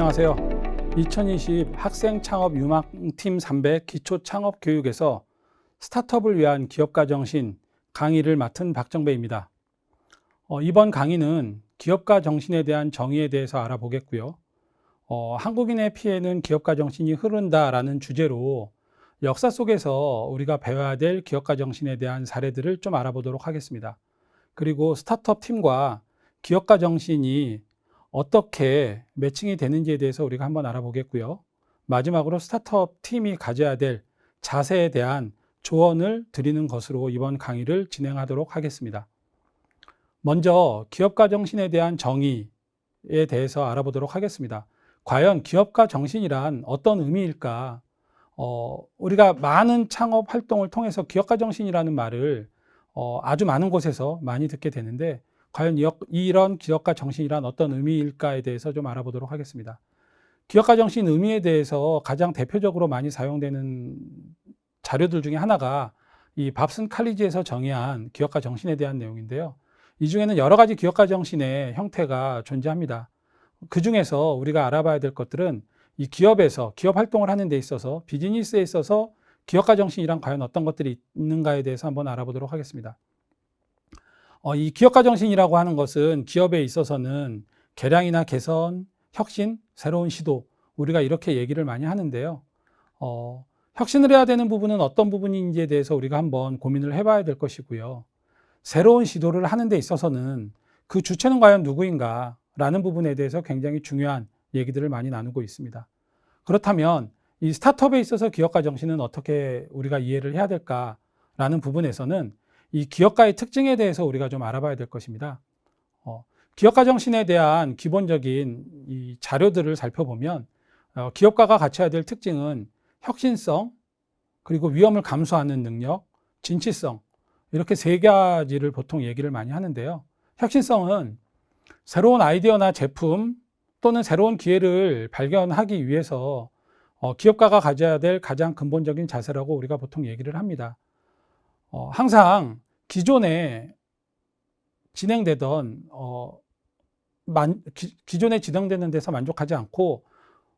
안녕하세요. 2020 학생 창업 유망팀 300 기초 창업 교육에서 스타트업을 위한 기업가 정신 강의를 맡은 박정배입니다. 이번 강의는 기업가 정신에 대한 정의에 대해서 알아보겠고요. 한국인의 피에는 기업가 정신이 흐른다라는 주제로 역사 속에서 우리가 배워야 될 기업가 정신에 대한 사례들을 좀 알아보도록 하겠습니다. 그리고 스타트업 팀과 기업가 정신이 어떻게 매칭이 되는지에 대해서 우리가 한번 알아보겠고요. 마지막으로 스타트업 팀이 가져야 될 자세에 대한 조언을 드리는 것으로 이번 강의를 진행하도록 하겠습니다. 먼저 기업가 정신에 대한 정의에 대해서 알아보도록 하겠습니다. 과연 기업가 정신이란 어떤 의미일까? 우리가 많은 창업 활동을 통해서 기업가 정신이라는 말을 아주 많은 곳에서 많이 듣게 되는데 과연 이런 기업가 정신이란 어떤 의미일까에 대해서 좀 알아보도록 하겠습니다. 기업가 정신 의미에 대해서 가장 대표적으로 많이 사용되는 자료들 중에 하나가 이 밥슨 칼리지에서 정의한 기업가 정신에 대한 내용인데요. 이 중에는 여러 가지 기업가 정신의 형태가 존재합니다. 그 중에서 우리가 알아봐야 될 것들은 이 기업에서 기업 활동을 하는 데 있어서 비즈니스에 있어서 기업가 정신이란 과연 어떤 것들이 있는가에 대해서 한번 알아보도록 하겠습니다. 이 기업가 정신이라고 하는 것은 기업에 있어서는 개량이나 개선, 혁신, 새로운 시도, 우리가 이렇게 얘기를 많이 하는데요. 혁신을 해야 되는 부분은 어떤 부분인지에 대해서 우리가 한번 고민을 해봐야 될 것이고요. 새로운 시도를 하는 데 있어서는 그 주체는 과연 누구인가 라는 부분에 대해서 굉장히 중요한 얘기들을 많이 나누고 있습니다. 그렇다면 이 스타트업에 있어서 기업가 정신은 어떻게 우리가 이해를 해야 될까라는 부분에서는 이 기업가의 특징에 대해서 우리가 좀 알아봐야 될 것입니다. 기업가 정신에 대한 기본적인 이 자료들을 살펴보면 기업가가 갖춰야 될 특징은 혁신성, 그리고 위험을 감수하는 능력, 진취성, 이렇게 세 가지를 보통 얘기를 많이 하는데요. 혁신성은 새로운 아이디어나 제품 또는 새로운 기회를 발견하기 위해서 기업가가 가져야 될 가장 근본적인 자세라고 우리가 보통 얘기를 합니다. 항상 기존에 진행되던 기존에 진행되는 데서 만족하지 않고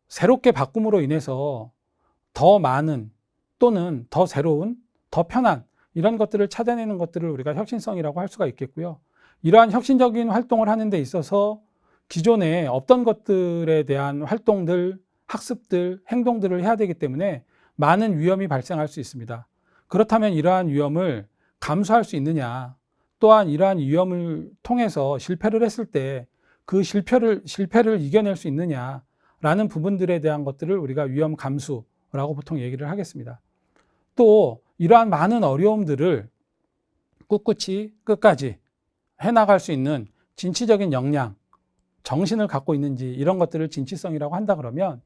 새롭게 바꿈으로 인해서 더 많은 또는 더 새로운, 더 편한 이런 것들을 찾아내는 것들을 우리가 혁신성이라고 할 수가 있겠고요. 이러한 혁신적인 활동을 하는 데 있어서 기존에 없던 것들에 대한 활동들, 학습들, 행동들을 해야 되기 때문에 많은 위험이 발생할 수 있습니다. 그렇다면 이러한 위험을 감수할 수 있느냐, 또한 이러한 위험을 통해서 실패를 했을 때 그 실패를 이겨낼 수 있느냐라는 부분들에 대한 것들을 우리가 위험 감수라고 보통 얘기를 하겠습니다. 또 이러한 많은 어려움들을 꿋꿋이 끝까지 해나갈 수 있는 진취적인 역량, 정신을 갖고 있는지 이런 것들을 진취성이라고 한다 그러면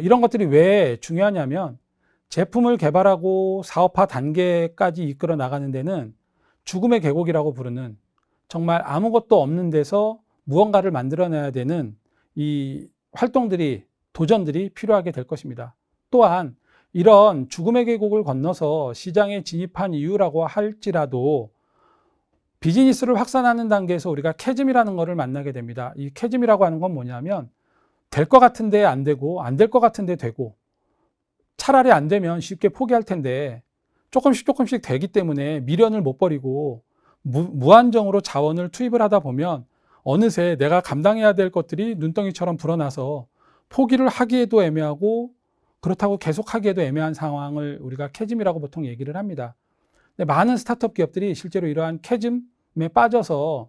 이런 것들이 왜 중요하냐면 제품을 개발하고 사업화 단계까지 이끌어 나가는 데는 죽음의 계곡이라고 부르는 정말 아무것도 없는 데서 무언가를 만들어내야 되는 이 활동들이, 도전들이 필요하게 될 것입니다. 또한 이런 죽음의 계곡을 건너서 시장에 진입한 이유라고 할지라도 비즈니스를 확산하는 단계에서 우리가 캐즘이라는 것을 만나게 됩니다. 이 캐즘이라고 하는 건 뭐냐면 될 것 같은데 안 되고 안 될 것 같은데 되고 차라리 안 되면 쉽게 포기할 텐데 조금씩 되기 때문에 미련을 못 버리고 무한정으로 자원을 투입을 하다 보면 어느새 내가 감당해야 될 것들이 눈덩이처럼 불어나서 포기를 하기에도 애매하고 그렇다고 계속 하기에도 애매한 상황을 우리가 캐즘이라고 보통 얘기를 합니다. 근데 많은 스타트업 기업들이 실제로 이러한 캐즘에 빠져서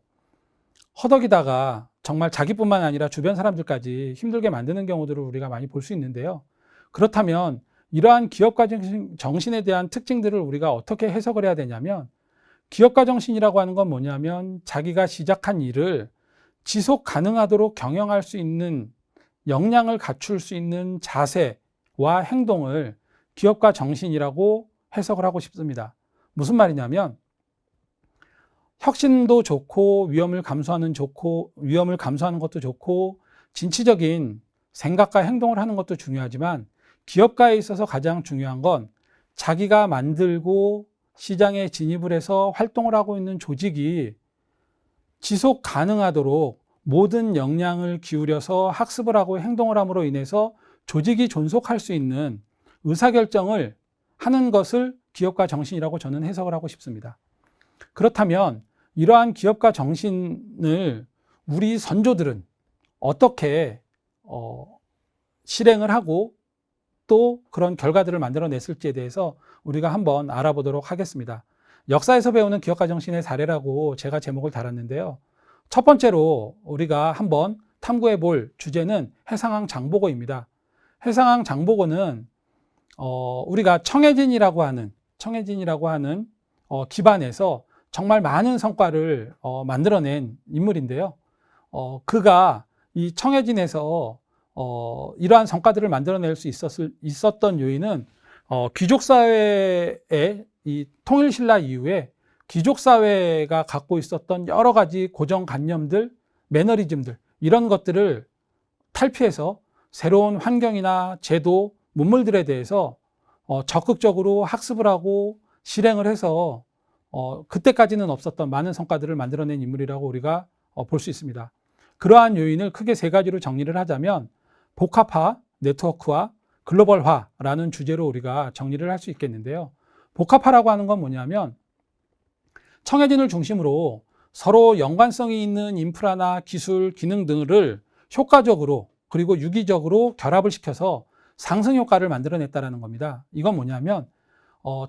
허덕이다가 정말 자기뿐만 아니라 주변 사람들까지 힘들게 만드는 경우들을 우리가 많이 볼 수 있는데요. 그렇다면 이러한 기업가 정신에 대한 특징들을 우리가 어떻게 해석을 해야 되냐면 기업가 정신이라고 하는 건 뭐냐면 자기가 시작한 일을 지속 가능하도록 경영할 수 있는 역량을 갖출 수 있는 자세와 행동을 기업가 정신이라고 해석을 하고 싶습니다. 무슨 말이냐면 혁신도 좋고 위험을 감수하는 것도 좋고 진취적인 생각과 행동을 하는 것도 중요하지만 기업가에 있어서 가장 중요한 건 자기가 만들고 시장에 진입을 해서 활동을 하고 있는 조직이 지속 가능하도록 모든 역량을 기울여서 학습을 하고 행동을 함으로 인해서 조직이 존속할 수 있는 의사결정을 하는 것을 기업가 정신이라고 저는 해석을 하고 싶습니다. 그렇다면 이러한 기업가 정신을 우리 선조들은 어떻게 실행을 하고 또 그런 결과들을 만들어냈을지에 대해서 우리가 한번 알아보도록 하겠습니다. 역사에서 배우는 기업가 정신의 사례라고 제가 제목을 달았는데요. 첫 번째로 우리가 한번 탐구해 볼 주제는 해상왕 장보고입니다. 해상왕 장보고는 우리가 청해진이라고 하는 기반에서 정말 많은 성과를 만들어낸 인물인데요. 그가 이 청해진에서 이러한 성과들을 만들어낼 수 있었던 요인은 귀족사회의 이 통일신라 이후에 귀족사회가 갖고 있었던 여러 가지 고정관념들, 매너리즘들 이런 것들을 탈피해서 새로운 환경이나 제도, 문물들에 대해서 적극적으로 학습을 하고 실행을 해서 그때까지는 없었던 많은 성과들을 만들어낸 인물이라고 우리가 볼 수 있습니다. 그러한 요인을 크게 세 가지로 정리를 하자면 복합화, 네트워크화, 글로벌화라는 주제로 우리가 정리를 할 수 있겠는데요. 복합화라고 하는 건 뭐냐면 청해진을 중심으로 서로 연관성이 있는 인프라나 기술, 기능 등을 효과적으로 그리고 유기적으로 결합을 시켜서 상승 효과를 만들어냈다는 겁니다. 이건 뭐냐면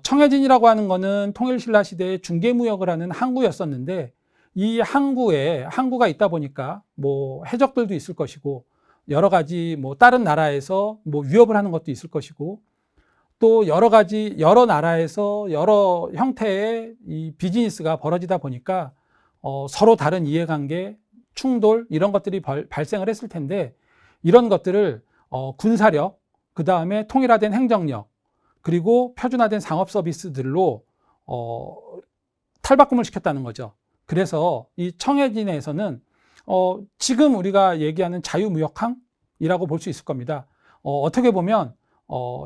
청해진이라고 하는 거는 통일신라 시대에 중개무역을 하는 항구였었는데 이 항구가 있다 보니까 뭐 해적들도 있을 것이고 여러 가지 뭐 다른 나라에서 뭐 위협을 하는 것도 있을 것이고 또 여러 나라에서 여러 형태의 이 비즈니스가 벌어지다 보니까 서로 다른 이해관계, 충돌 이런 것들이 발생을 했을 텐데 이런 것들을 군사력, 그 다음에 통일화된 행정력, 그리고 표준화된 상업 서비스들로 탈바꿈을 시켰다는 거죠. 그래서 이 청해진에서는 지금 우리가 얘기하는 자유무역항이라고 볼 수 있을 겁니다. 어떻게 보면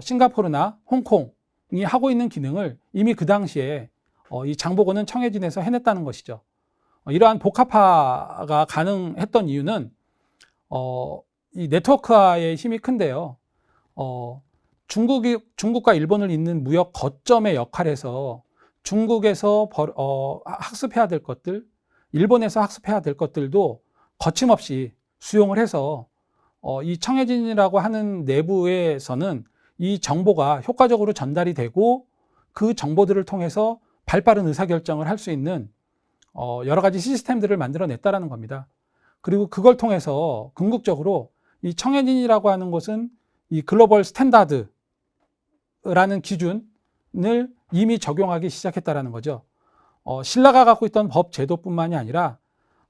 싱가포르나 홍콩이 하고 있는 기능을 이미 그 당시에 이 장보고는 청해진에서 해냈다는 것이죠. 이러한 복합화가 가능했던 이유는 이 네트워크화의 힘이 큰데요. 중국과 일본을 잇는 무역 거점의 역할에서 중국에서 학습해야 될 것들, 일본에서 학습해야 될 것들도 거침없이 수용을 해서 이 청해진이라고 하는 내부에서는 이 정보가 효과적으로 전달이 되고 그 정보들을 통해서 발빠른 의사결정을 할 수 있는 여러 가지 시스템들을 만들어냈다는 겁니다. 그리고 그걸 통해서 궁극적으로 이 청해진이라고 하는 곳은 이 글로벌 스탠다드라는 기준을 이미 적용하기 시작했다는 거죠. 신라가 갖고 있던 법 제도뿐만이 아니라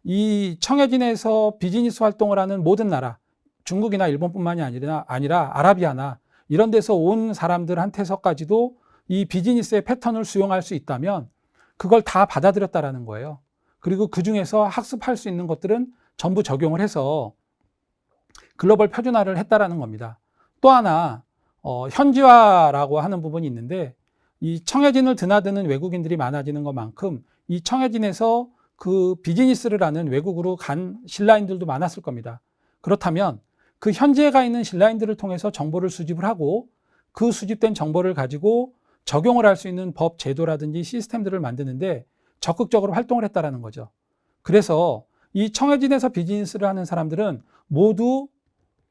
이 청해진에서 비즈니스 활동을 하는 모든 나라, 중국이나 일본뿐만이 아니라 아라비아나 이런 데서 온 사람들한테서까지도 이 비즈니스의 패턴을 수용할 수 있다면 그걸 다 받아들였다라는 거예요. 그리고 그 중에서 학습할 수 있는 것들은 전부 적용을 해서 글로벌 표준화를 했다라는 겁니다. 또 하나 현지화라고 하는 부분이 있는데 이 청해진을 드나드는 외국인들이 많아지는 것만큼 이 청해진에서 그 비즈니스를 하는 외국으로 간 신라인들도 많았을 겁니다. 그렇다면 그 현지에 가 있는 신라인들을 통해서 정보를 수집을 하고 그 수집된 정보를 가지고 적용을 할 수 있는 법, 제도라든지 시스템들을 만드는데 적극적으로 활동을 했다는 거죠. 그래서 이 청해진에서 비즈니스를 하는 사람들은 모두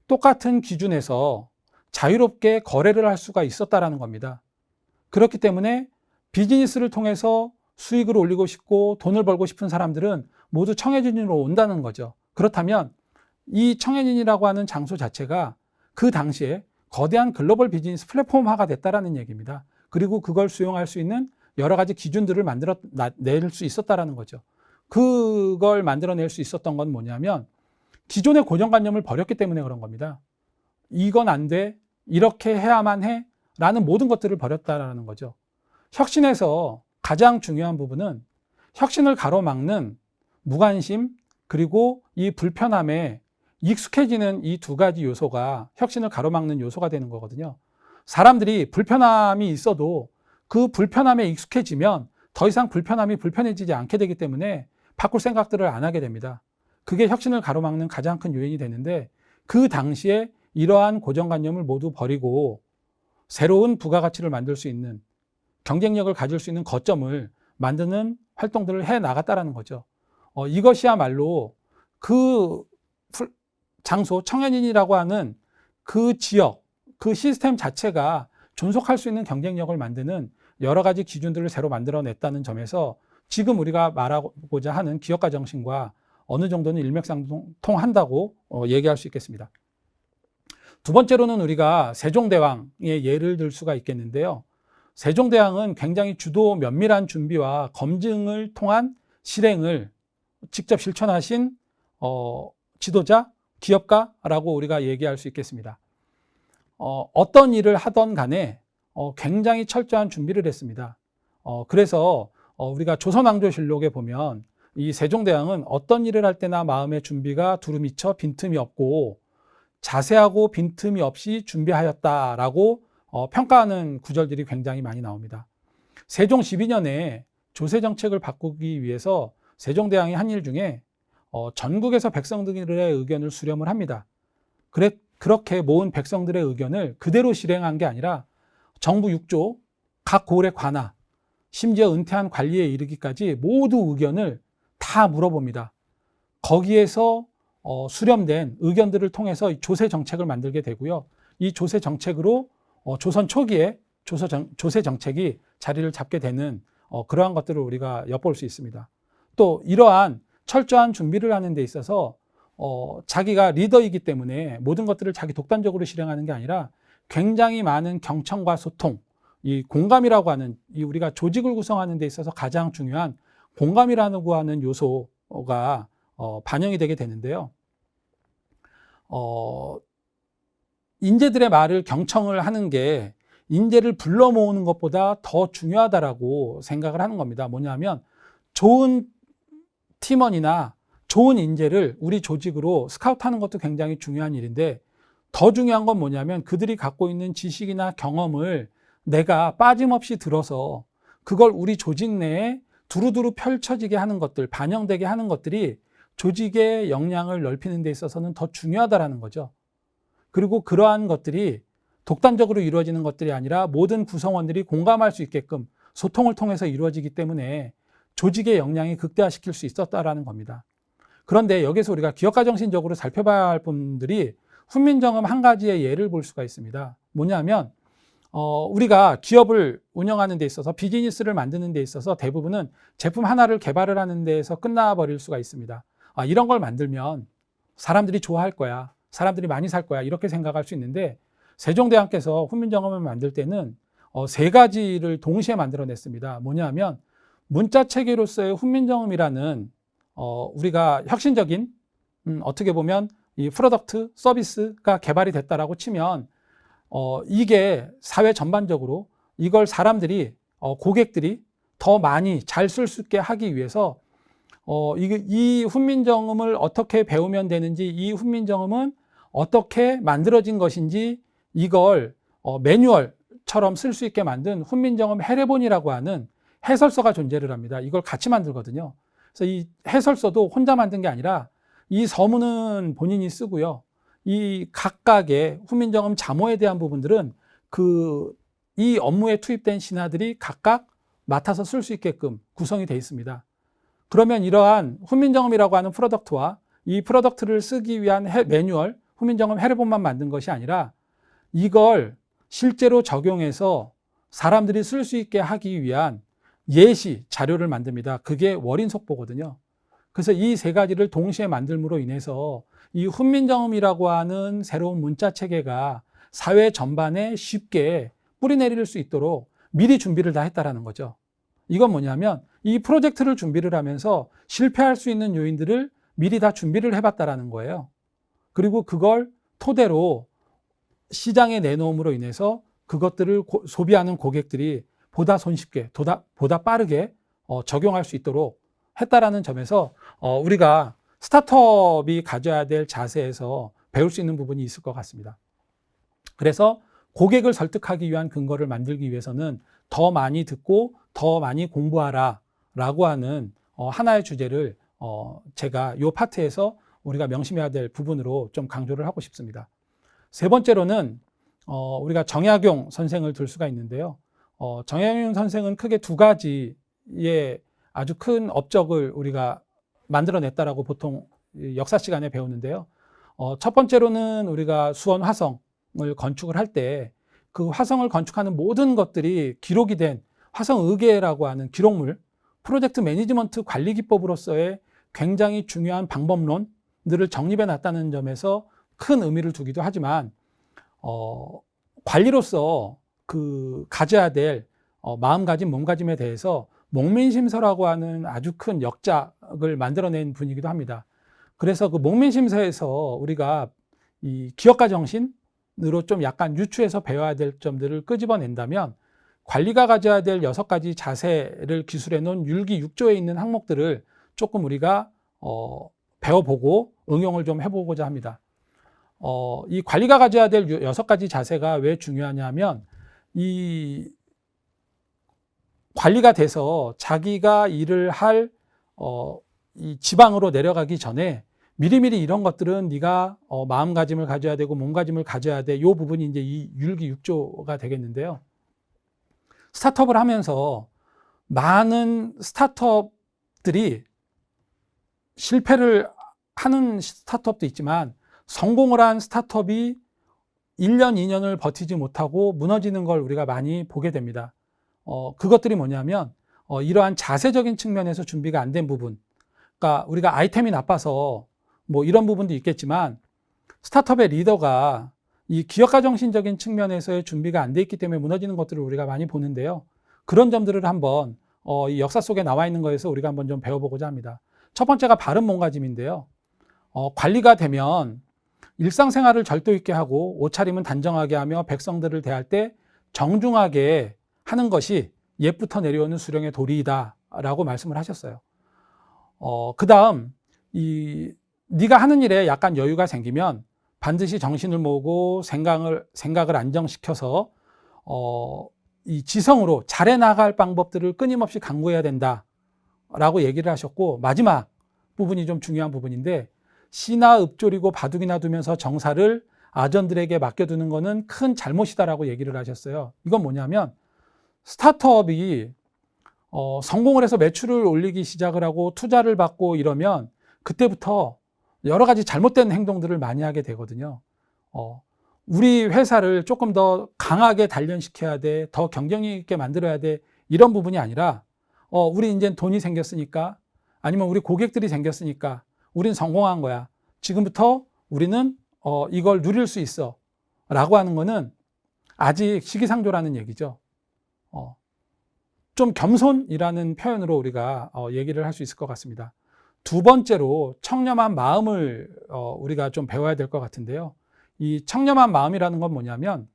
똑같은 기준에서 자유롭게 거래를 할 수가 있었다는 겁니다. 그렇기 때문에 비즈니스를 통해서 수익을 올리고 싶고 돈을 벌고 싶은 사람들은 모두 청해진으로 온다는 거죠. 그렇다면 이 청해진이라고 하는 장소 자체가 그 당시에 거대한 글로벌 비즈니스 플랫폼화가 됐다는 얘기입니다. 그리고 그걸 수용할 수 있는 여러 가지 기준들을 만들어낼 수 있었다는 거죠. 그걸 만들어낼 수 있었던 건 뭐냐면 기존의 고정관념을 버렸기 때문에 그런 겁니다. 이건 안 돼, 이렇게 해야만 해 라는 모든 것들을 버렸다는 거죠. 혁신에서 가장 중요한 부분은 혁신을 가로막는 무관심 그리고 이 불편함에 익숙해지는 이 두 가지 요소가 혁신을 가로막는 요소가 되는 거거든요. 사람들이 불편함이 있어도 그 불편함에 익숙해지면 더 이상 불편함이 불편해지지 않게 되기 때문에 바꿀 생각들을 안 하게 됩니다. 그게 혁신을 가로막는 가장 큰 요인이 되는데, 그 당시에 이러한 고정관념을 모두 버리고 새로운 부가가치를 만들 수 있는, 경쟁력을 가질 수 있는 거점을 만드는 활동들을 해 나갔다라는 거죠. 이것이야말로 그 장소, 청년인이라고 하는 그 지역, 그 시스템 자체가 존속할 수 있는 경쟁력을 만드는 여러 가지 기준들을 새로 만들어냈다는 점에서 지금 우리가 말하고자 하는 기업가 정신과 어느 정도는 일맥상통한다고 얘기할 수 있겠습니다. 두 번째로는 우리가 세종대왕의 예를 들 수가 있겠는데요. 세종대왕은 굉장히 주도 면밀한 준비와 검증을 통한 실행을 직접 실천하신 지도자, 기업가라고 우리가 얘기할 수 있겠습니다. 어떤 일을 하던 간에 굉장히 철저한 준비를 했습니다. 그래서 우리가 조선왕조실록에 보면 이 세종대왕은 어떤 일을 할 때나 마음의 준비가 두루미쳐 빈틈이 없고 자세하고 빈틈이 없이 준비하였다라고 평가하는 구절들이 굉장히 많이 나옵니다. 세종 12년에 조세정책을 바꾸기 위해서 세종대왕이 한 일 중에 전국에서 백성들의 의견을 수렴을 합니다. 그렇게 모은 백성들의 의견을 그대로 실행한 게 아니라 정부 6조, 각 고을의 관하, 심지어 은퇴한 관리에 이르기까지 모두 의견을 다 물어봅니다. 거기에서 수렴된 의견들을 통해서 조세 정책을 만들게 되고요. 이 조세 정책으로 조선 초기에 조세 정책이 자리를 잡게 되는 그러한 것들을 우리가 엿볼 수 있습니다. 또 이러한 철저한 준비를 하는 데 있어서 자기가 리더이기 때문에 모든 것들을 자기 독단적으로 실행하는 게 아니라 굉장히 많은 경청과 소통, 이 공감이라고 하는, 이 우리가 조직을 구성하는 데 있어서 가장 중요한 공감이라고 하는 요소가 반영이 되게 되는데요. 인재들의 말을 경청을 하는 게 인재를 불러 모으는 것보다 더 중요하다라고 생각을 하는 겁니다. 뭐냐면 좋은 팀원이나 좋은 인재를 우리 조직으로 스카우트하는 것도 굉장히 중요한 일인데, 더 중요한 건 뭐냐면 그들이 갖고 있는 지식이나 경험을 내가 빠짐없이 들어서 그걸 우리 조직 내에 두루두루 펼쳐지게 하는 것들, 반영되게 하는 것들이 조직의 역량을 넓히는 데 있어서는 더 중요하다라는 거죠. 그리고 그러한 것들이 독단적으로 이루어지는 것들이 아니라 모든 구성원들이 공감할 수 있게끔 소통을 통해서 이루어지기 때문에 조직의 역량이 극대화시킬 수 있었다라는 겁니다. 그런데 여기서 우리가 기업가 정신적으로 살펴봐야 할 분들이 훈민정음 한 가지의 예를 볼 수가 있습니다. 뭐냐면 우리가 기업을 운영하는 데 있어서, 비즈니스를 만드는 데 있어서 대부분은 제품 하나를 개발을 하는 데에서 끝나버릴 수가 있습니다. 이런 걸 만들면 사람들이 좋아할 거야, 사람들이 많이 살 거야, 이렇게 생각할 수 있는데, 세종대왕께서 훈민정음을 만들 때는 세 가지를 동시에 만들어냈습니다. 뭐냐면 문자체계로서의 훈민정음이라는 우리가 혁신적인 어떻게 보면 이 프로덕트, 서비스가 개발이 됐다라고 치면 이게 사회 전반적으로 이걸 사람들이, 고객들이 더 많이 잘 쓸 수 있게 하기 위해서 이 훈민정음을 어떻게 배우면 되는지, 이 훈민정음은 어떻게 만들어진 것인지, 이걸 매뉴얼처럼 쓸 수 있게 만든 훈민정음 해례본이라고 하는 해설서가 존재를 합니다. 이걸 같이 만들거든요. 그래서 이 해설서도 혼자 만든 게 아니라 이 서문은 본인이 쓰고요. 이 각각의 훈민정음 자모에 대한 부분들은 이 업무에 투입된 신하들이 각각 맡아서 쓸 수 있게끔 구성이 되어 있습니다. 그러면 이러한 훈민정음이라고 하는 프로덕트와 이 프로덕트를 쓰기 위한 매뉴얼, 훈민정음 해례본만 만든 것이 아니라 이걸 실제로 적용해서 사람들이 쓸 수 있게 하기 위한 예시 자료를 만듭니다. 그게 월인속보거든요. 그래서 이 세 가지를 동시에 만들므로 인해서 이 훈민정음이라고 하는 새로운 문자 체계가 사회 전반에 쉽게 뿌리내릴 수 있도록 미리 준비를 다 했다라는 거죠. 이건 뭐냐면 이 프로젝트를 준비를 하면서 실패할 수 있는 요인들을 미리 다 준비를 해봤다라는 거예요. 그리고 그걸 토대로 시장에 내놓음으로 인해서 그것들을 소비하는 고객들이 보다 손쉽게, 보다 빠르게 적용할 수 있도록 했다라는 점에서 우리가 스타트업이 가져야 될 자세에서 배울 수 있는 부분이 있을 것 같습니다. 그래서 고객을 설득하기 위한 근거를 만들기 위해서는 더 많이 듣고 더 많이 공부하라 라고 하는 하나의 주제를 제가 이 파트에서 우리가 명심해야 될 부분으로 좀 강조를 하고 싶습니다. 세 번째로는 우리가 정약용 선생을 들 수가 있는데요. 정약용 선생은 크게 두 가지의 아주 큰 업적을 우리가 만들어냈다라고 보통 역사 시간에 배우는데요. 첫 번째로는 우리가 수원 화성을 건축을 할 때 그 화성을 건축하는 모든 것들이 기록이 된 화성의계라고 하는 기록물, 프로젝트 매니지먼트 관리 기법으로서의 굉장히 중요한 방법론들을 정립해 놨다는 점에서 큰 의미를 두기도 하지만 관리로서 그 가져야 될 마음가짐, 몸가짐에 대해서 목민심서라고 하는 아주 큰 역작을 만들어낸 분이기도 합니다. 그래서 그 목민심서에서 우리가 이 기업가 정신으로 좀 약간 유추해서 배워야 될 점들을 끄집어낸다면 관리가 가져야 될 6가지 자세를 기술해 놓은 율기 6조에 있는 항목들을 조금 우리가 배워보고 응용을 좀 해보고자 합니다. 이 관리가 가져야 될 6가지 자세가 왜 중요하냐면 이 관리가 돼서 자기가 일을 할 이 지방으로 내려가기 전에 미리미리 이런 것들은 네가 마음가짐을 가져야 되고 몸가짐을 가져야 돼. 이 부분이 이제 이 율기 6조가 되겠는데요. 스타트업을 하면서 많은 스타트업들이 실패를 하는 스타트업도 있지만 성공을 한 스타트업이 1년, 2년을 버티지 못하고 무너지는 걸 우리가 많이 보게 됩니다. 그것들이 뭐냐면 이러한 자세적인 측면에서 준비가 안 된 부분. 그러니까 우리가 아이템이 나빠서 뭐 이런 부분도 있겠지만 스타트업의 리더가 이 기업가 정신적인 측면에서의 준비가 안 돼 있기 때문에 무너지는 것들을 우리가 많이 보는데요. 그런 점들을 한번 이 역사 속에 나와 있는 거에서 우리가 한번 좀 배워보고자 합니다. 첫 번째가 바른 몸가짐인데요. 관리가 되면 일상생활을 절도 있게 하고 옷차림은 단정하게 하며 백성들을 대할 때 정중하게 하는 것이 옛부터 내려오는 수령의 도리이다 라고 말씀을 하셨어요. 그 다음 네가 하는 일에 약간 여유가 생기면 반드시 정신을 모으고 생각을 안정시켜서 이 지성으로 잘해 나갈 방법들을 끊임없이 강구해야 된다라고 얘기를 하셨고, 마지막 부분이 좀 중요한 부분인데 시나 읍조리고 바둑이나 두면서 정사를 아전들에게 맡겨두는 것은 큰 잘못이다라고 얘기를 하셨어요. 이건 뭐냐면 스타트업이 성공을 해서 매출을 올리기 시작을 하고 투자를 받고 이러면 그때부터 여러 가지 잘못된 행동들을 많이 하게 되거든요. 우리 회사를 조금 더 강하게 단련시켜야 돼, 더 경쟁력 있게 만들어야 돼, 이런 부분이 아니라 우리 이제 돈이 생겼으니까, 아니면 우리 고객들이 생겼으니까 우린 성공한 거야. 지금부터 우리는 이걸 누릴 수 있어 라고 하는 거는 아직 시기상조라는 얘기죠. 좀 겸손이라는 표현으로 우리가 얘기를 할 수 있을 것 같습니다. 두 번째로 청렴한 마음을 우리가 좀 배워야 될 것 같은데요. 이 청렴한 마음이라는 건 뭐냐면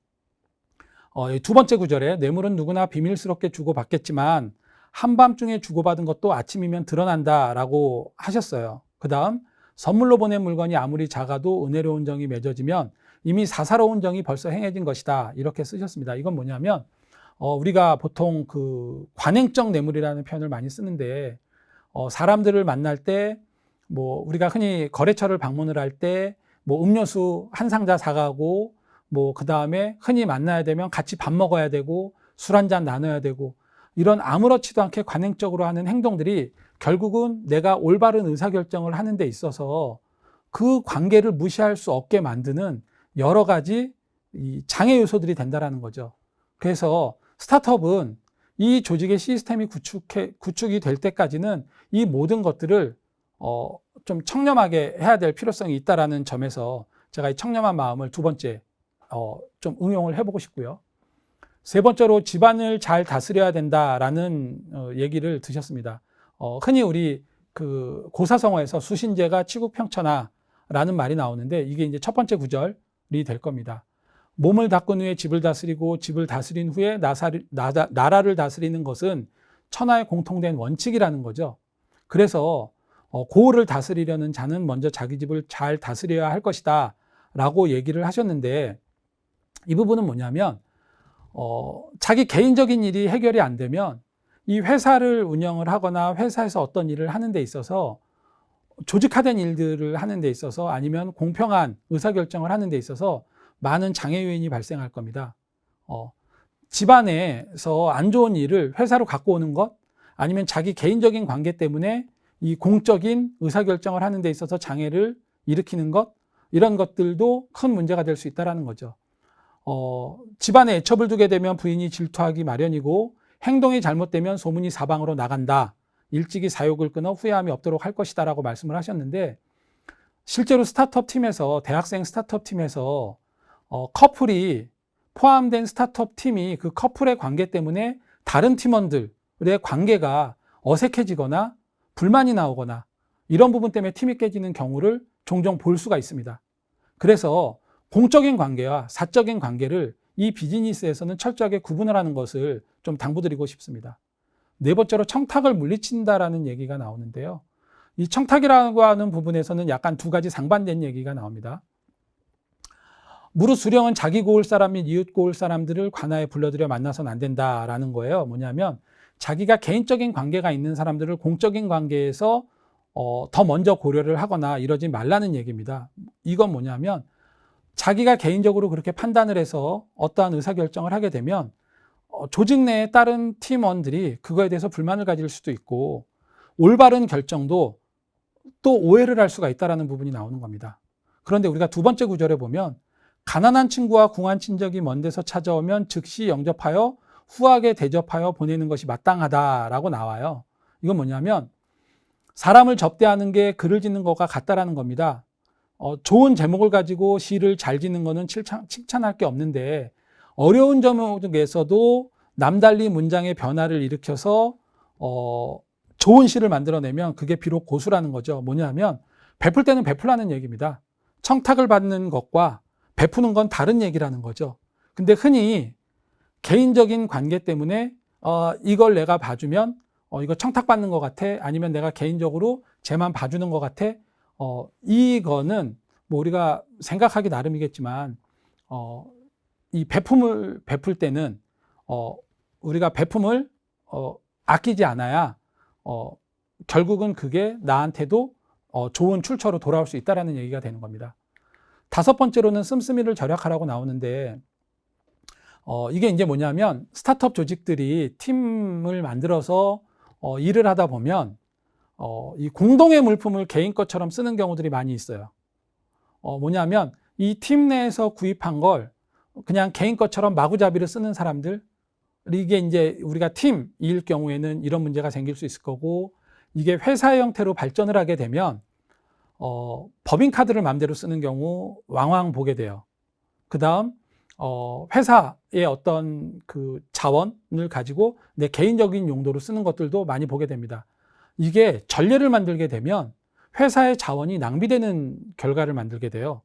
두 번째 구절에 뇌물은 누구나 비밀스럽게 주고받겠지만 한밤중에 주고받은 것도 아침이면 드러난다라고 하셨어요. 그 다음 선물로 보낸 물건이 아무리 작아도 은혜로운 정이 맺어지면 이미 사사로운 정이 벌써 행해진 것이다, 이렇게 쓰셨습니다. 이건 뭐냐면 우리가 보통 그 관행적 뇌물이라는 표현을 많이 쓰는데 사람들을 만날 때 뭐 우리가 흔히 거래처를 방문을 할 때 뭐 음료수 한 상자 사가고 뭐 그 다음에 흔히 만나야 되면 같이 밥 먹어야 되고 술 한 잔 나눠야 되고 이런 아무렇지도 않게 관행적으로 하는 행동들이 결국은 내가 올바른 의사결정을 하는 데 있어서 그 관계를 무시할 수 없게 만드는 여러 가지 이 장애 요소들이 된다라는 거죠. 그래서 스타트업은 이 조직의 시스템이 구축이 될 때까지는 이 모든 것들을 좀 청렴하게 해야 될 필요성이 있다라는 점에서 제가 이 청렴한 마음을 두 번째 좀 응용을 해보고 싶고요. 세 번째로 집안을 잘 다스려야 된다라는 얘기를 드셨습니다. 흔히 우리 그 고사성어에서 수신제가 치국평천하라는 말이 나오는데 이게 이제 첫 번째 구절이 될 겁니다. 몸을 닦은 후에 집을 다스리고 집을 다스린 후에 나라를 다스리는 것은 천하의 공통된 원칙이라는 거죠. 그래서 고을을 다스리려는 자는 먼저 자기 집을 잘 다스려야 할 것이다 라고 얘기를 하셨는데, 이 부분은 뭐냐면 자기 개인적인 일이 해결이 안 되면 이 회사를 운영을 하거나 회사에서 어떤 일을 하는 데 있어서 조직화된 일들을 하는 데 있어서 아니면 공평한 의사결정을 하는 데 있어서 많은 장애 요인이 발생할 겁니다. 집안에서 안 좋은 일을 회사로 갖고 오는 것, 아니면 자기 개인적인 관계 때문에 이 공적인 의사결정을 하는 데 있어서 장애를 일으키는 것, 이런 것들도 큰 문제가 될 수 있다는 거죠. 집안에 애첩을 두게 되면 부인이 질투하기 마련이고, 행동이 잘못되면 소문이 사방으로 나간다. 일찍이 사욕을 끊어 후회함이 없도록 할 것이다 라고 말씀을 하셨는데, 실제로 스타트업 팀에서, 대학생 스타트업 팀에서 커플이 포함된 스타트업 팀이 그 커플의 관계 때문에 다른 팀원들의 관계가 어색해지거나 불만이 나오거나 이런 부분 때문에 팀이 깨지는 경우를 종종 볼 수가 있습니다. 그래서 공적인 관계와 사적인 관계를 이 비즈니스에서는 철저하게 구분을 하는 것을 좀 당부드리고 싶습니다. 네 번째로 청탁을 물리친다라는 얘기가 나오는데요. 이 청탁이라고 하는 부분에서는 약간 두 가지 상반된 얘기가 나옵니다. 무릇 수령은 자기 고을 사람 및 이웃 고을 사람들을 관하에 불러들여 만나서는 안 된다라는 거예요. 뭐냐면 자기가 개인적인 관계가 있는 사람들을 공적인 관계에서 더 먼저 고려를 하거나 이러지 말라는 얘기입니다. 이건 뭐냐면 자기가 개인적으로 그렇게 판단을 해서 어떠한 의사결정을 하게 되면 조직 내에 다른 팀원들이 그거에 대해서 불만을 가질 수도 있고 올바른 결정도 또 오해를 할 수가 있다는 부분이 나오는 겁니다. 그런데 우리가 두 번째 구절에 보면 가난한 친구와 궁한 친척이 먼 데서 찾아오면 즉시 영접하여 후하게 대접하여 보내는 것이 마땅하다라고 나와요. 이건 뭐냐면 사람을 접대하는 게 글을 짓는 것과 같다라는 겁니다. 좋은 제목을 가지고 시를 잘 짓는 거는 칭찬할 게 없는데 어려운 제목에서도 남달리 문장의 변화를 일으켜서 좋은 시를 만들어내면 그게 비록 고수라는 거죠. 뭐냐면 베풀 때는 베풀라는 얘기입니다. 청탁을 받는 것과 베푸는 건 다른 얘기라는 거죠. 근데 흔히 개인적인 관계 때문에 이걸 내가 봐주면 이거 청탁받는 것 같아, 아니면 내가 개인적으로 쟤만 봐주는 것 같아, 이거는 뭐 우리가 생각하기 나름이겠지만 이 베품을 베풀 때는 우리가 베품을 아끼지 않아야 결국은 그게 나한테도 좋은 출처로 돌아올 수 있다는 얘기가 되는 겁니다. 다섯 번째로는 씀씀이를 절약하라고 나오는데 이게 이제 뭐냐면 스타트업 조직들이 팀을 만들어서 일을 하다 보면 이 공동의 물품을 개인 것처럼 쓰는 경우들이 많이 있어요. 뭐냐면 이 팀 내에서 구입한 걸 그냥 개인 것처럼 마구잡이로 쓰는 사람들, 이게 이제 우리가 팀일 경우에는 이런 문제가 생길 수 있을 거고, 이게 회사 형태로 발전을 하게 되면 법인카드를 마음대로 쓰는 경우 왕왕 보게 돼요. 그 다음 회사의 어떤 그 자원을 가지고 내 개인적인 용도로 쓰는 것들도 많이 보게 됩니다. 이게 전례를 만들게 되면 회사의 자원이 낭비되는 결과를 만들게 돼요.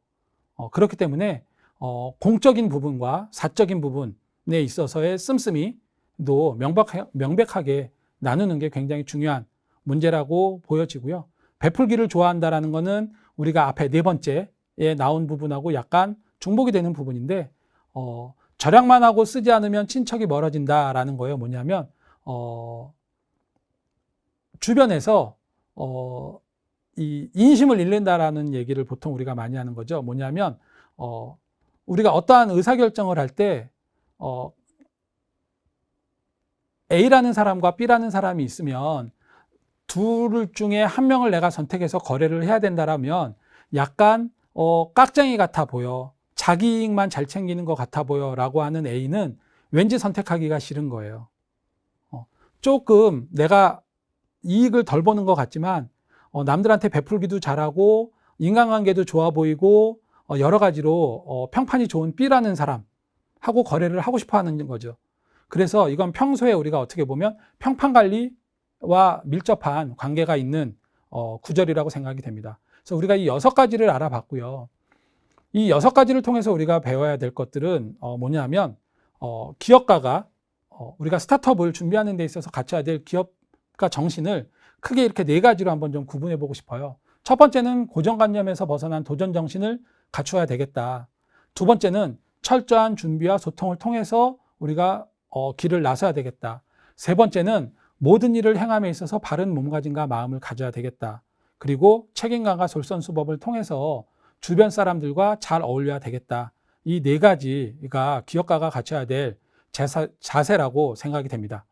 그렇기 때문에 공적인 부분과 사적인 부분에 있어서의 씀씀이도 명백하게 나누는 게 굉장히 중요한 문제라고 보여지고요. 베풀기를 좋아한다라는 거는 우리가 앞에 네 번째에 나온 부분하고 약간 중복이 되는 부분인데 절약만 하고 쓰지 않으면 친척이 멀어진다라는 거예요. 뭐냐면 주변에서 이 인심을 잃는다라는 얘기를 보통 우리가 많이 하는 거죠. 뭐냐면 우리가 어떠한 의사결정을 할 때 A라는 사람과 B라는 사람이 있으면 둘 중에 한 명을 내가 선택해서 거래를 해야 된다라면 약간 깍쟁이 같아 보여, 자기 이익만 잘 챙기는 것 같아 보여 라고 하는 A는 왠지 선택하기가 싫은 거예요. 조금 내가 이익을 덜 버는 것 같지만 남들한테 베풀기도 잘하고 인간관계도 좋아 보이고 여러 가지로 평판이 좋은 B라는 사람하고 거래를 하고 싶어 하는 거죠. 그래서 이건 평소에 우리가 어떻게 보면 평판관리와 밀접한 관계가 있는 구절이라고 생각이 됩니다. 그래서 우리가 이 6가지를 알아봤고요. 이 6가지를 통해서 우리가 배워야 될 것들은 뭐냐면 기업가가 우리가 스타트업을 준비하는 데 있어서 갖춰야 될 기업가 정신을 크게 이렇게 4가지로 한번 좀 구분해 보고 싶어요. 첫 번째는 고정관념에서 벗어난 도전 정신을 갖춰야 되겠다. 두 번째는 철저한 준비와 소통을 통해서 우리가 길을 나서야 되겠다. 세 번째는 모든 일을 행함에 있어서 바른 몸가짐과 마음을 가져야 되겠다. 그리고 책임감과 솔선수범을 통해서 주변 사람들과 잘 어울려야 되겠다. 이 네 가지가 기업가가 갖춰야 될 자세라고 생각이 됩니다.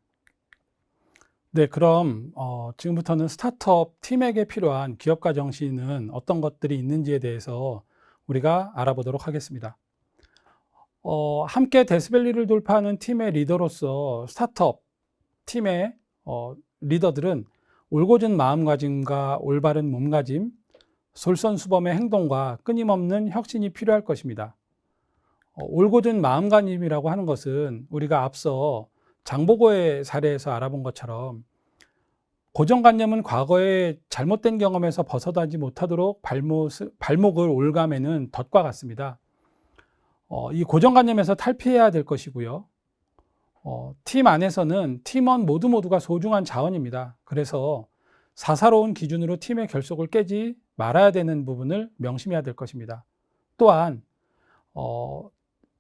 네, 그럼 지금부터는 스타트업 팀에게 필요한 기업가 정신은 어떤 것들이 있는지에 대해서 우리가 알아보도록 하겠습니다. 함께 데스밸리를 돌파하는 팀의 리더로서 스타트업 팀의 리더들은 올곧은 마음가짐과 올바른 몸가짐, 솔선수범의 행동과 끊임없는 혁신이 필요할 것입니다. 올곧은 마음가짐이라고 하는 것은 우리가 앞서 장보고의 사례에서 알아본 것처럼 고정관념은 과거의 잘못된 경험에서 벗어나지 못하도록 발목을 올가매는 덫과 같습니다. 이 고정관념에서 탈피해야 될 것이고요. 팀 안에서는 팀원 모두가 소중한 자원입니다. 그래서 사사로운 기준으로 팀의 결속을 깨지 말아야 되는 부분을 명심해야 될 것입니다. 또한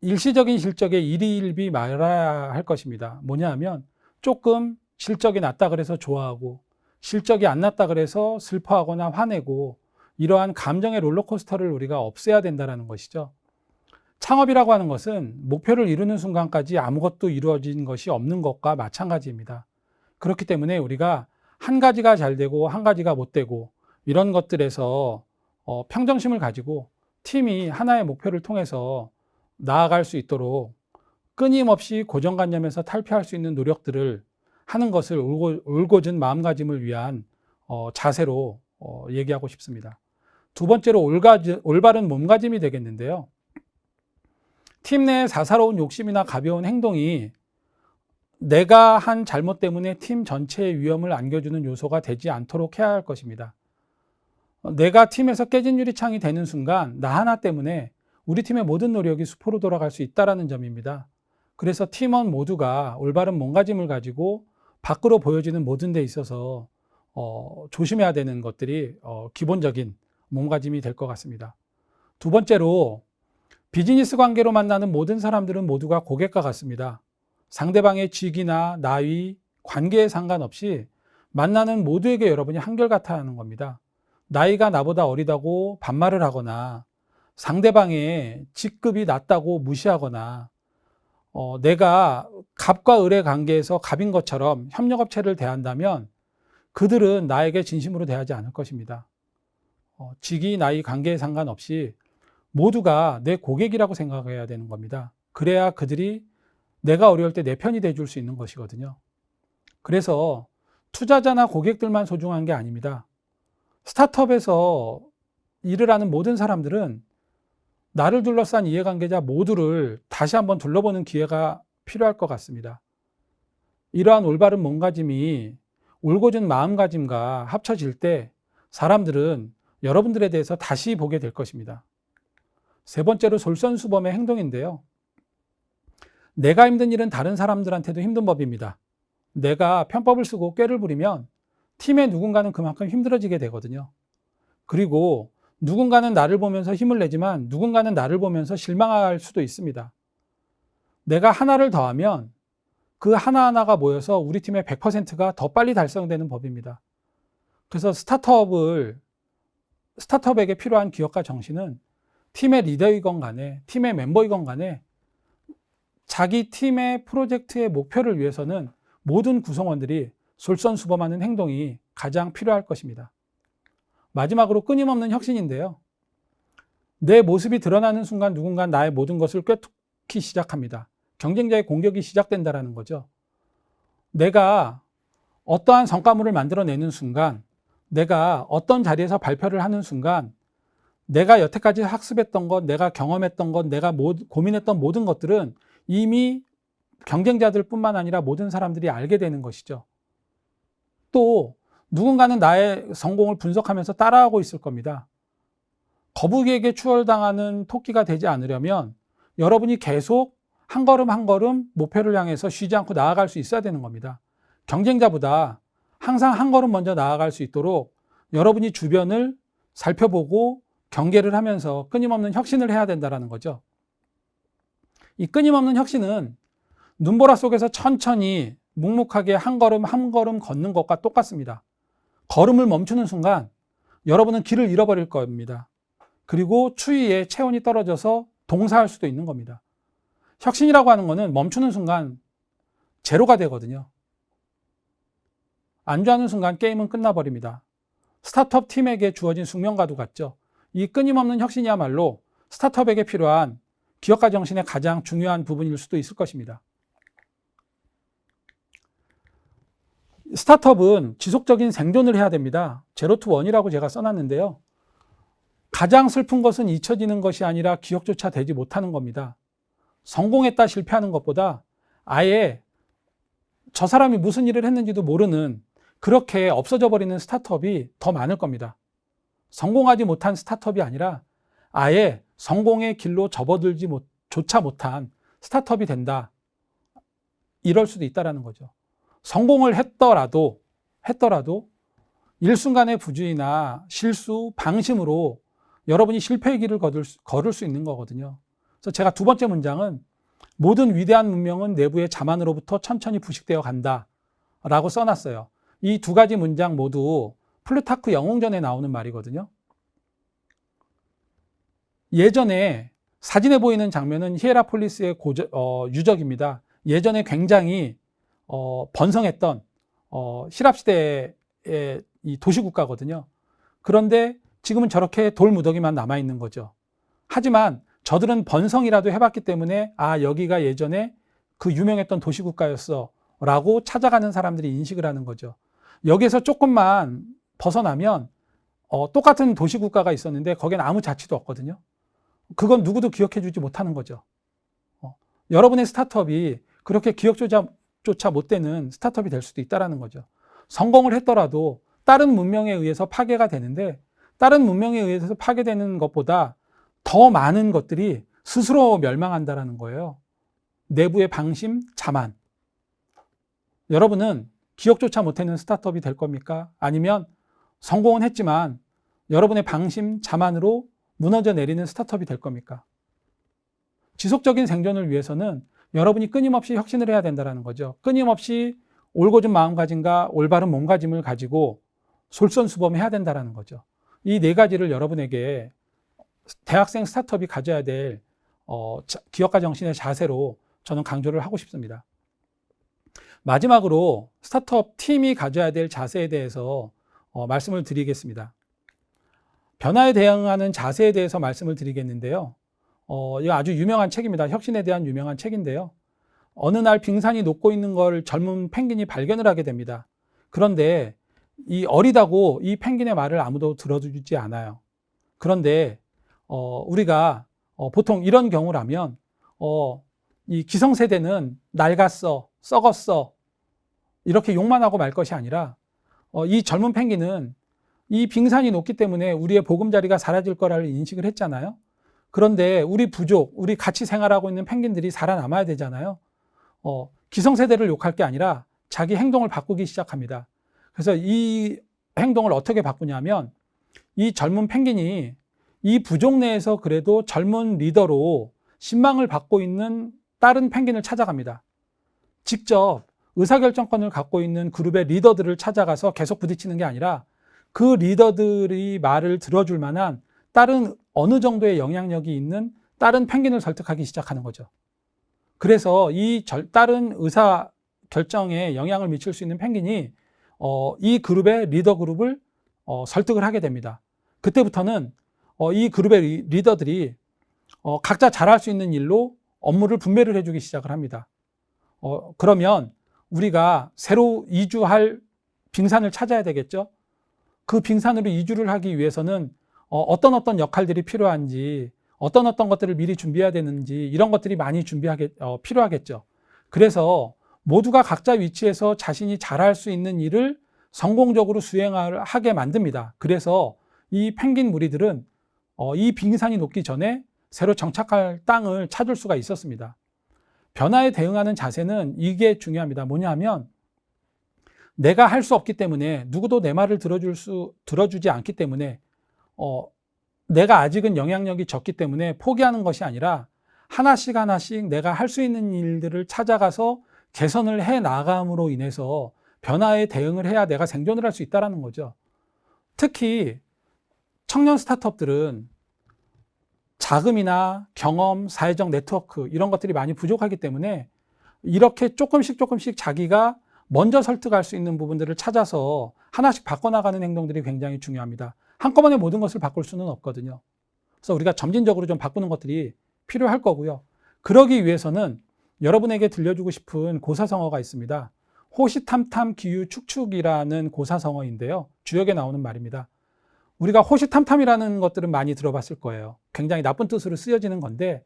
일시적인 실적에 일희일비 말아야 할 것입니다. 뭐냐 하면 조금 실적이 낮다 그래서 좋아하고 실적이 안 났다 그래서 슬퍼하거나 화내고 이러한 감정의 롤러코스터를 우리가 없애야 된다는 것이죠. 창업이라고 하는 것은 목표를 이루는 순간까지 아무것도 이루어진 것이 없는 것과 마찬가지입니다. 그렇기 때문에 우리가 한 가지가 잘 되고 한 가지가 못 되고 이런 것들에서 평정심을 가지고 팀이 하나의 목표를 통해서 나아갈 수 있도록 끊임없이 고정관념에서 탈피할 수 있는 노력들을 하는 것을 올곧은 마음가짐을 위한 자세로 얘기하고 싶습니다. 두 번째로 올바른 몸가짐이 되겠는데요. 팀 내의 사사로운 욕심이나 가벼운 행동이 내가 한 잘못 때문에 팀 전체에 위험을 안겨주는 요소가 되지 않도록 해야 할 것입니다. 내가 팀에서 깨진 유리창이 되는 순간 나 하나 때문에 우리 팀의 모든 노력이 수포로 돌아갈 수 있다는 점입니다. 그래서 팀원 모두가 올바른 몸가짐을 가지고 밖으로 보여지는 모든 데 있어서 조심해야 되는 것들이 기본적인 몸가짐이 될 것 같습니다. 두 번째로 비즈니스 관계로 만나는 모든 사람들은 모두가 고객과 같습니다. 상대방의 직위나 나이, 관계에 상관없이 만나는 모두에게 여러분이 한결같아 하는 겁니다. 나이가 나보다 어리다고 반말을 하거나 상대방의 직급이 낮다고 무시하거나 내가 갑과 을의 관계에서 갑인 것처럼 협력업체를 대한다면 그들은 나에게 진심으로 대하지 않을 것입니다. 직위, 나이, 관계에 상관없이 모두가 내 고객이라고 생각해야 되는 겁니다. 그래야 그들이 내가 어려울 때 내 편이 돼줄 수 있는 것이거든요. 그래서 투자자나 고객들만 소중한 게 아닙니다. 스타트업에서 일을 하는 모든 사람들은 나를 둘러싼 이해관계자 모두를 다시 한번 둘러보는 기회가 필요할 것 같습니다. 이러한 올바른 몸가짐이 올곧은 마음가짐과 합쳐질 때 사람들은 여러분들에 대해서 다시 보게 될 것입니다. 세 번째로 솔선수범의 행동인데요. 내가 힘든 일은 다른 사람들한테도 힘든 법입니다. 내가 편법을 쓰고 꾀를 부리면 팀의 누군가는 그만큼 힘들어지게 되거든요. 그리고 누군가는 나를 보면서 힘을 내지만 누군가는 나를 보면서 실망할 수도 있습니다. 내가 하나를 더하면 그 하나하나가 모여서 우리 팀의 100%가 더 빨리 달성되는 법입니다. 그래서 스타트업에게 필요한 기업가 정신은 팀의 리더이건 간에 팀의 멤버이건 간에 자기 팀의 프로젝트의 목표를 위해서는 모든 구성원들이 솔선수범하는 행동이 가장 필요할 것입니다. 마지막으로 끊임없는 혁신인데요. 내 모습이 드러나는 순간 누군가 나의 모든 것을 꿰뚫기 시작합니다. 경쟁자의 공격이 시작된다는 거죠. 내가 어떠한 성과물을 만들어내는 순간, 내가 어떤 자리에서 발표를 하는 순간 내가 여태까지 학습했던 것, 내가 경험했던 것, 내가 고민했던 모든 것들은 이미 경쟁자들 뿐만 아니라 모든 사람들이 알게 되는 것이죠. 또 누군가는 나의 성공을 분석하면서 따라하고 있을 겁니다. 거북이에게 추월당하는 토끼가 되지 않으려면 여러분이 계속 한 걸음 한 걸음 목표를 향해서 쉬지 않고 나아갈 수 있어야 되는 겁니다. 경쟁자보다 항상 한 걸음 먼저 나아갈 수 있도록 여러분이 주변을 살펴보고 경계를 하면서 끊임없는 혁신을 해야 된다는 거죠. 이 끊임없는 혁신은 눈보라 속에서 천천히 묵묵하게 한 걸음 한 걸음 걷는 것과 똑같습니다. 걸음을 멈추는 순간 여러분은 길을 잃어버릴 겁니다. 그리고 추위에 체온이 떨어져서 동사할 수도 있는 겁니다. 혁신이라고 하는 거는 멈추는 순간 제로가 되거든요. 안주하는 순간 게임은 끝나버립니다. 스타트업 팀에게 주어진 숙명과도 같죠. 이 끊임없는 혁신이야말로 스타트업에게 필요한 기업가 정신의 가장 중요한 부분일 수도 있을 것입니다. 스타트업은 지속적인 생존을 해야 됩니다. 제로 투 원이라고 제가 써놨는데요. 가장 슬픈 것은 잊혀지는 것이 아니라 기억조차 되지 못하는 겁니다. 성공했다 실패하는 것보다 아예 저 사람이 무슨 일을 했는지도 모르는 그렇게 없어져 버리는 스타트업이 더 많을 겁니다. 성공하지 못한 스타트업이 아니라 아예 성공의 길로 접어들지 조차 못한 스타트업이 된다. 이럴 수도 있다는 거죠. 성공을 했더라도 일순간의 부주의나 실수, 방심으로 여러분이 실패의 길을 걸을 수 있는 거거든요. 그래서 제가 두 번째 문장은 모든 위대한 문명은 내부의 자만으로부터 천천히 부식되어 간다 라고 써놨어요. 이 두 가지 문장 모두 플루타크 영웅전에 나오는 말이거든요. 예전에 사진에 보이는 장면은 히에라폴리스의 유적입니다. 예전에 굉장히 번성했던 시랍시대의 이 도시국가거든요. 그런데 지금은 저렇게 돌무더기만 남아있는 거죠. 하지만 저들은 번성이라도 해봤기 때문에 여기가 예전에 그 유명했던 도시국가였어 라고 찾아가는 사람들이 인식을 하는 거죠. 여기에서 조금만 벗어나면 똑같은 도시국가가 있었는데 거기엔 아무 자취도 없거든요. 그건 누구도 기억해주지 못하는 거죠. 여러분의 스타트업이 그렇게 기억조차 못 되는 스타트업이 될 수도 있다는 거죠. 성공을 했더라도 다른 문명에 의해서 파괴가 되는데 다른 문명에 의해서 파괴되는 것보다 더 많은 것들이 스스로 멸망한다는 거예요. 내부의 방심, 자만. 여러분은 기억조차 못하는 스타트업이 될 겁니까? 아니면 성공은 했지만 여러분의 방심, 자만으로 무너져 내리는 스타트업이 될 겁니까? 지속적인 생존을 위해서는 여러분이 끊임없이 혁신을 해야 된다는 거죠. 끊임없이 올곧은 마음가짐과 올바른 몸가짐을 가지고 솔선수범해야 된다는 거죠. 이 네 가지를 여러분에게 대학생 스타트업이 가져야 될 기업가 정신의 자세로 저는 강조를 하고 싶습니다. 마지막으로 스타트업 팀이 가져야 될 자세에 대해서 말씀을 드리겠습니다. 변화에 대응하는 자세에 대해서 말씀을 드리겠는데요. 이거 아주 유명한 책입니다. 혁신에 대한 유명한 책인데요. 어느 날 빙산이 녹고 있는 걸 젊은 펭귄이 발견을 하게 됩니다. 그런데 이 어리다고 이 펭귄의 말을 아무도 들어주지 않아요. 그런데 우리가 보통 이런 경우라면 이 기성세대는 낡았어, 썩었어 이렇게 욕만 하고 말 것이 아니라 이 젊은 펭귄은 이 빙산이 녹기 때문에 우리의 보금자리가 사라질 거라를 인식을 했잖아요. 그런데 우리 부족, 우리 같이 생활하고 있는 펭귄들이 살아남아야 되잖아요. 기성세대를 욕할 게 아니라 자기 행동을 바꾸기 시작합니다. 그래서 이 행동을 어떻게 바꾸냐면 이 젊은 펭귄이 이 부족 내에서 그래도 젊은 리더로 신망을 받고 있는 다른 펭귄을 찾아갑니다. 직접 의사결정권을 갖고 있는 그룹의 리더들을 찾아가서 계속 부딪히는 게 아니라 그 리더들이 말을 들어줄 만한 다른 어느 정도의 영향력이 있는 다른 펭귄을 설득하기 시작하는 거죠. 그래서 이 다른 의사결정에 영향을 미칠 수 있는 펭귄이 이 그룹의 리더 그룹을 설득을 하게 됩니다. 그때부터는 이 그룹의 리더들이 각자 잘할 수 있는 일로 업무를 분배를 해주기 시작을 합니다. 그러면 우리가 새로 이주할 빙산을 찾아야 되겠죠. 그 빙산으로 이주를 하기 위해서는 어떤 역할들이 필요한지 어떤 것들을 미리 준비해야 되는지 이런 것들이 많이 필요하겠죠. 그래서 모두가 각자 위치에서 자신이 잘할 수 있는 일을 성공적으로 수행하게 만듭니다. 그래서 이 펭귄 무리들은 이 빙산이 녹기 전에 새로 정착할 땅을 찾을 수가 있었습니다. 변화에 대응하는 자세는 이게 중요합니다. 뭐냐면 내가 할 수 없기 때문에 누구도 내 말을 들어주지 않기 때문에 내가 아직은 영향력이 적기 때문에 포기하는 것이 아니라 하나씩 내가 할 수 있는 일들을 찾아가서 개선을 해 나감으로 인해서 변화에 대응을 해야 내가 생존을 할 수 있다는 거죠. 특히 청년 스타트업들은 자금이나 경험, 사회적 네트워크 이런 것들이 많이 부족하기 때문에 이렇게 조금씩 자기가 먼저 설득할 수 있는 부분들을 찾아서 하나씩 바꿔나가는 행동들이 굉장히 중요합니다. 한꺼번에 모든 것을 바꿀 수는 없거든요. 그래서 우리가 점진적으로 좀 바꾸는 것들이 필요할 거고요. 그러기 위해서는 여러분에게 들려주고 싶은 고사성어가 있습니다. 호시탐탐 기유축축이라는 고사성어인데요. 주역에 나오는 말입니다. 우리가 호시탐탐이라는 것들은 많이 들어봤을 거예요. 굉장히 나쁜 뜻으로 쓰여지는 건데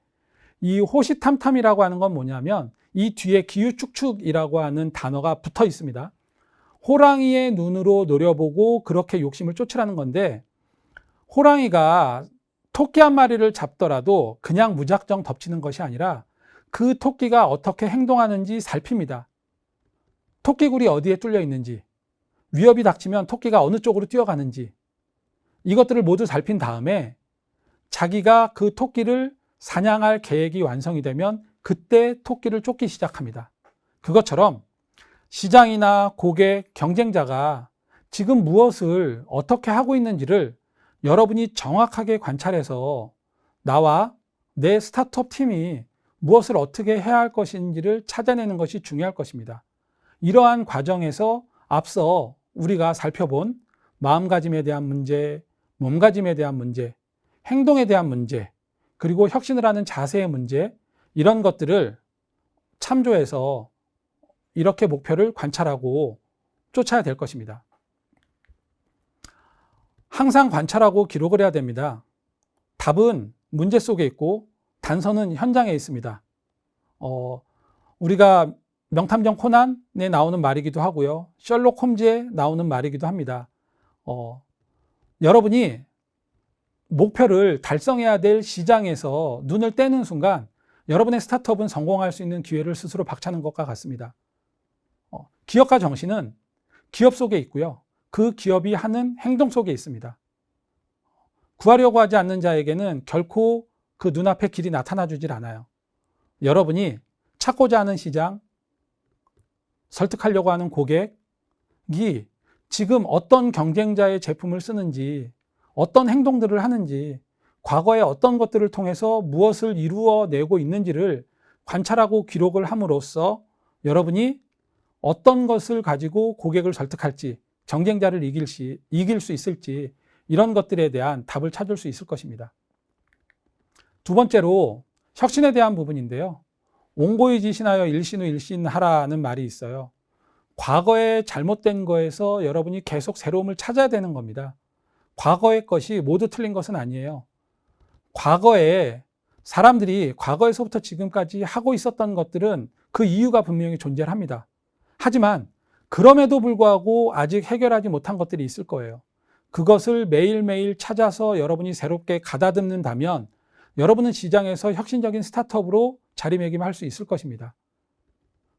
이 호시탐탐이라고 하는 건 뭐냐면 이 뒤에 기유축축이라고 하는 단어가 붙어 있습니다. 호랑이의 눈으로 노려보고 그렇게 욕심을 쫓으라는 건데 호랑이가 토끼 한 마리를 잡더라도 그냥 무작정 덮치는 것이 아니라 그 토끼가 어떻게 행동하는지 살핍니다. 토끼굴이 어디에 뚫려 있는지, 위협이 닥치면 토끼가 어느 쪽으로 뛰어가는지 이것들을 모두 살핀 다음에 자기가 그 토끼를 사냥할 계획이 완성이 되면 그때 토끼를 쫓기 시작합니다. 그것처럼 시장이나 고객, 경쟁자가 지금 무엇을 어떻게 하고 있는지를 여러분이 정확하게 관찰해서 나와 내 스타트업 팀이 무엇을 어떻게 해야 할 것인지를 찾아내는 것이 중요할 것입니다. 이러한 과정에서 앞서 우리가 살펴본 마음가짐에 대한 문제, 몸가짐에 대한 문제, 행동에 대한 문제, 그리고 혁신을 하는 자세의 문제, 이런 것들을 참조해서 이렇게 목표를 관찰하고 쫓아야 될 것입니다. 항상 관찰하고 기록을 해야 됩니다. 답은 문제 속에 있고 단서는 현장에 있습니다. 우리가 명탐정 코난에 나오는 말이기도 하고요. 셜록 홈즈에 나오는 말이기도 합니다. 여러분이 목표를 달성해야 될 시장에서 눈을 떼는 순간 여러분의 스타트업은 성공할 수 있는 기회를 스스로 박차는 것과 같습니다. 기업가 정신은 기업 속에 있고요. 그 기업이 하는 행동 속에 있습니다. 구하려고 하지 않는 자에게는 결코 그 눈앞에 길이 나타나 주질 않아요. 여러분이 찾고자 하는 시장, 설득하려고 하는 고객이 지금 어떤 경쟁자의 제품을 쓰는지, 어떤 행동들을 하는지, 과거에 어떤 것들을 통해서 무엇을 이루어내고 있는지를 관찰하고 기록을 함으로써 여러분이 어떤 것을 가지고 고객을 설득할지, 경쟁자를 이길 수 있을지 이런 것들에 대한 답을 찾을 수 있을 것입니다. 두 번째로 혁신에 대한 부분인데요. 옹고이 지신하여 일신 후 일신하라는 말이 있어요. 과거에 잘못된 거에서 여러분이 계속 새로움을 찾아야 되는 겁니다. 과거의 것이 모두 틀린 것은 아니에요. 과거에 사람들이 과거에서부터 지금까지 하고 있었던 것들은 그 이유가 분명히 존재합니다. 하지만 그럼에도 불구하고 아직 해결하지 못한 것들이 있을 거예요. 그것을 매일매일 찾아서 여러분이 새롭게 가다듬는다면 여러분은 시장에서 혁신적인 스타트업으로 자리매김할 수 있을 것입니다.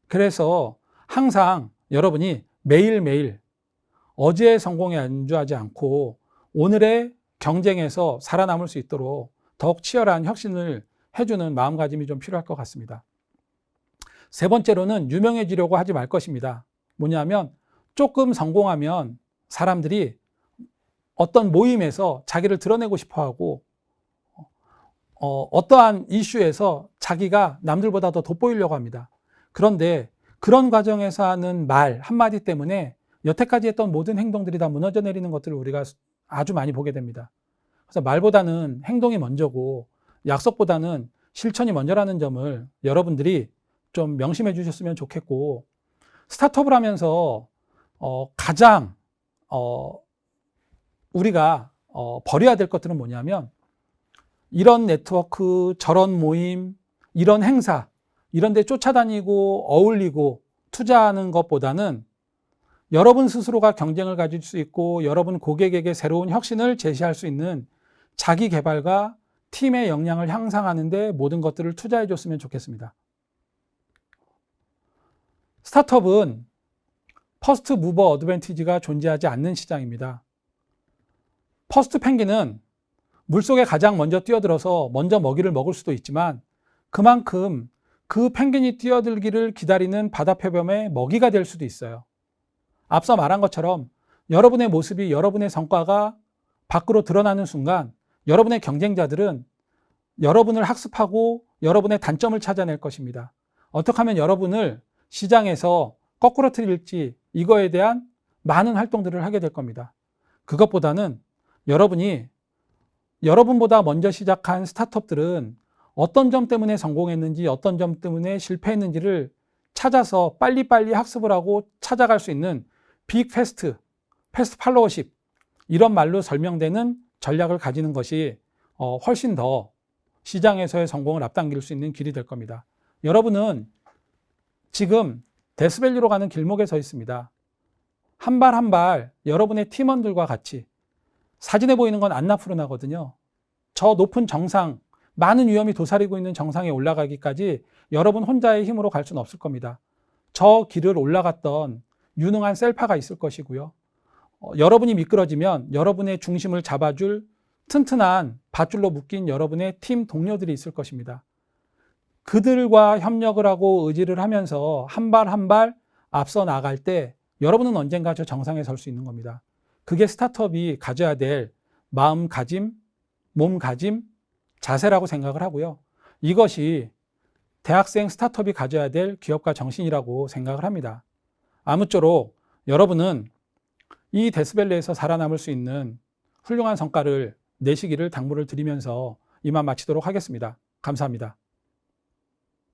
그래서 항상 여러분이 매일매일 어제의 성공에 안주하지 않고 오늘의 경쟁에서 살아남을 수 있도록 더욱 치열한 혁신을 해주는 마음가짐이 좀 필요할 것 같습니다. 세 번째로는 유명해지려고 하지 말 것입니다. 뭐냐면 조금 성공하면 사람들이 어떤 모임에서 자기를 드러내고 싶어하고 어떠한 이슈에서 자기가 남들보다 더 돋보이려고 합니다. 그런데 그런 과정에서 하는 말 한마디 때문에 여태까지 했던 모든 행동들이 다 무너져 내리는 것들을 우리가 아주 많이 보게 됩니다. 그래서 말보다는 행동이 먼저고 약속보다는 실천이 먼저라는 점을 여러분들이 좀 명심해 주셨으면 좋겠고, 스타트업을 하면서 가장 우리가 버려야 될 것들은 뭐냐면 이런 네트워크, 저런 모임, 이런 행사, 이런 데 쫓아다니고 어울리고 투자하는 것보다는 여러분 스스로가 경쟁을 가질 수 있고 여러분 고객에게 새로운 혁신을 제시할 수 있는 자기 개발과 팀의 역량을 향상하는 데 모든 것들을 투자해 줬으면 좋겠습니다. 스타트업은 퍼스트 무버 어드밴티지가 존재하지 않는 시장입니다. 퍼스트 펭귄은 물속에 가장 먼저 뛰어들어서 먼저 먹이를 먹을 수도 있지만 그만큼 그 펭귄이 뛰어들기를 기다리는 바다 표범의 먹이가 될 수도 있어요. 앞서 말한 것처럼 여러분의 모습이, 여러분의 성과가 밖으로 드러나는 순간 여러분의 경쟁자들은 여러분을 학습하고 여러분의 단점을 찾아낼 것입니다. 어떻게 하면 여러분을 시장에서 거꾸로 틀릴지 이거에 대한 많은 활동들을 하게 될 겁니다. 그것보다는 여러분이 여러분보다 먼저 시작한 스타트업들은 어떤 점 때문에 성공했는지 어떤 점 때문에 실패했는지를 찾아서 빨리빨리 학습을 하고 찾아갈 수 있는 빅 패스트 팔로워십 이런 말로 설명되는 전략을 가지는 것이 훨씬 더 시장에서의 성공을 앞당길 수 있는 길이 될 겁니다. 여러분은 지금 데스밸리로 가는 길목에 서 있습니다. 한 발 한 발 여러분의 팀원들과 같이 사진에 보이는 건 안나푸르나거든요. 저 높은 정상, 많은 위험이 도사리고 있는 정상에 올라가기까지 여러분 혼자의 힘으로 갈 수는 없을 겁니다. 저 길을 올라갔던 유능한 셀파가 있을 것이고요. 여러분이 미끄러지면 여러분의 중심을 잡아줄 튼튼한 밧줄로 묶인 여러분의 팀 동료들이 있을 것입니다. 그들과 협력을 하고 의지를 하면서 한 발 한 발 앞서 나갈 때 여러분은 언젠가 저 정상에 설 수 있는 겁니다. 그게 스타트업이 가져야 될 마음가짐, 몸가짐, 자세라고 생각을 하고요. 이것이 대학생 스타트업이 가져야 될 기업가 정신이라고 생각을 합니다. 아무쪼록 여러분은 이 데스밸리에서 살아남을 수 있는 훌륭한 성과를 내시기를 당부를 드리면서 이만 마치도록 하겠습니다. 감사합니다.